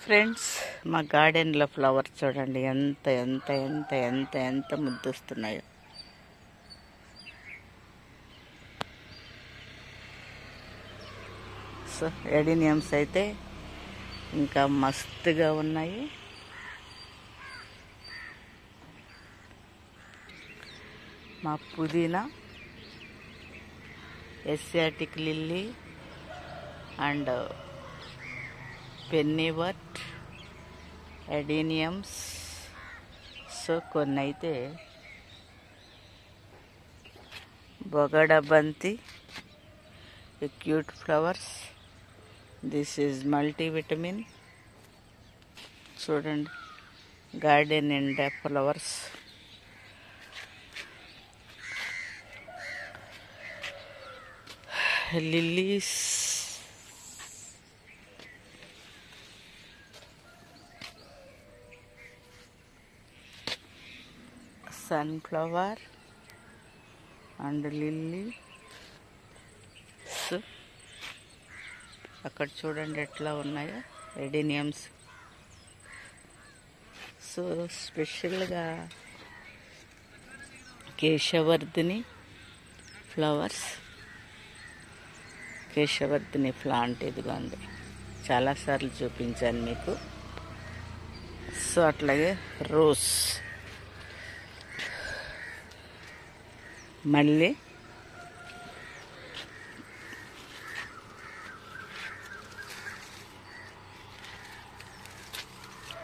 Friends, మా గార్డెన్లో flowers చూడండి ఎంత ఎంత ఎంత ఎంత ఎంత ముద్దొస్తున్నాయో. సో ఎడీనియమ్స్ అయితే ఇంకా మస్తుగా ఉన్నాయి. మా పుదీనా, Asiatic lily and pennywort, adeniums. So కొన్ని అయితే బొగడా బంతి, cute flowers. This is multivitamin. చూడండి, గార్డెన్ నిండా flowers. Lilies, sunflower and lily. అక్కడ చూడండి ఎట్లా ఉన్నాయో ఎడీనియమ్స్. సో స్పెషల్గా కేశవర్ధిని ఫ్లవర్స్, కేశవర్ధిని ప్లాంట్ ఇదిగా ఉంది, చాలాసార్లు చూపించాను మీకు. సో అట్లాగే రోజ్, మళ్ళీ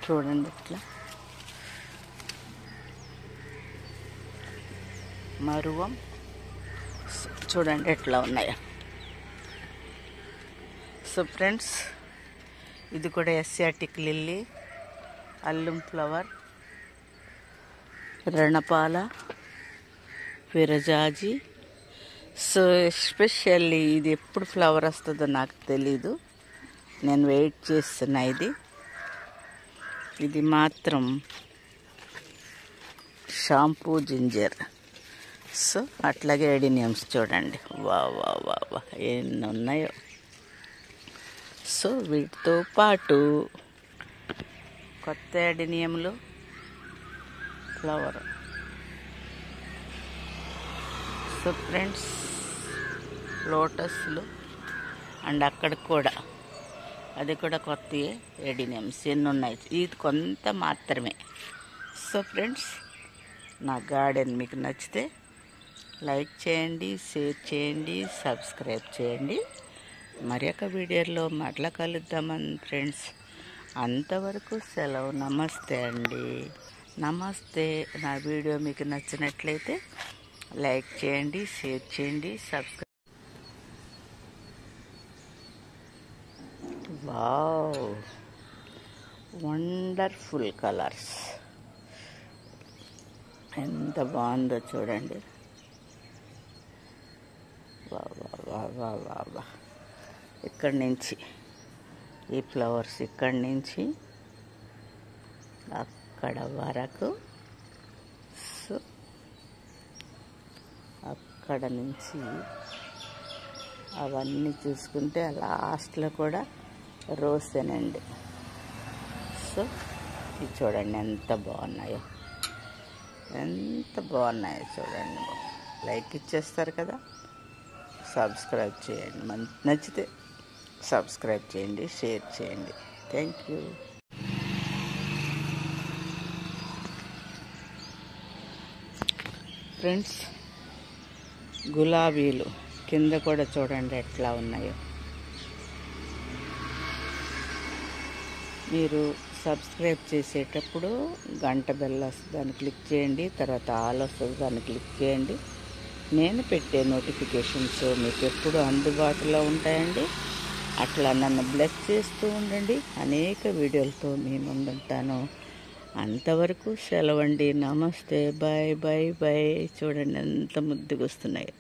చూడండి ఇట్లా మరువం. చూడండి ఎట్లా ఉన్నాయో. సో ఫ్రెండ్స్, ఇది కూడా ఏసియాటిక్ లిల్లీ, అల్లం ఫ్లవర్, రణపాల, విరజాజి. సో ఎస్పెషల్లీ ఇది ఎప్పుడు ఫ్లవర్ వస్తుందో నాకు తెలీదు, నేను వెయిట్ చేస్తున్నా. ఇది మాత్రం షాంపూ జింజర్. సో అట్లాగే ఎడీనియమ్స్ చూడండి, వా వా వా వా ఎన్ని ఉన్నాయో. సో వీటితో పాటు కొత్త ఎడీనియంలు ఫ్లవర్. సో ఫ్రెండ్స్, లోటస్లు అండ్ అక్కడ కూడా అది కూడా కొత్త ఎడీనియమ్స్ ఎన్ని ఉన్నాయి. ఇది కొంత మాత్రమే. సో ఫ్రెండ్స్, నా గార్డెన్ మీకు నచ్చితే లైక్ చేయండి, షేర్ చేయండి, సబ్స్క్రైబ్ చేయండి. మరి ఒక వీడియోలో మరలా కలుద్దామని ఫ్రెండ్స్. అంతవరకు సెలవు. నమస్తే అండి, నమస్తే. నా వీడియో మీకు నచ్చినట్లయితే లైక్ చేయండి, షేర్ చేయండి, సబ్స్క్రైబ్. వావ్, వండర్ఫుల్ కలర్స్, ఎంత బాగుందో చూడండి. వా వా వా వా వా వా. ఇక్కడి నుంచి ఈ ఫ్లవర్స్ ఇక్కడి నుంచి అక్కడ వరకు. సో అక్కడ నుంచి అవన్నీ చూసుకుంటే లాస్ట్లో కూడా రోసేనండి. సో ఇది చూడండి ఎంత బాగున్నాయో, ఎంత బాగున్నాయో చూడండి. లైక్ ఇచ్చేస్తారు కదా, సబ్స్క్రైబ్ చేయండి. నచ్చితే సబ్స్క్రైబ్ చేయండి, షేర్ చేయండి. Thank you. ఫ్రెండ్స్, గులాబీలు కింద కూడా చూడండి ఎట్లా ఉన్నాయో. మీరు సబ్స్క్రైబ్ చేసేటప్పుడు గంట బెల్ వస్తుంది, దాన్ని క్లిక్ చేయండి. తర్వాత ఆల్ వస్తుంది, దాన్ని క్లిక్ చేయండి. నేను పెట్టే నోటిఫికేషన్స్ మీకు ఎప్పుడు అందుబాటులో ఉంటాయండి. అట్లా నన్ను బ్లెస్ చేస్తూ ఉండండి. అనేక వీడియోలతో మీ ముందుంటాను. అంతవరకు సెలవండి. నమస్తే, బాయ్ బాయ్ బాయ్. చూడండి ఎంత ముద్దుగా వస్తున్నాయో.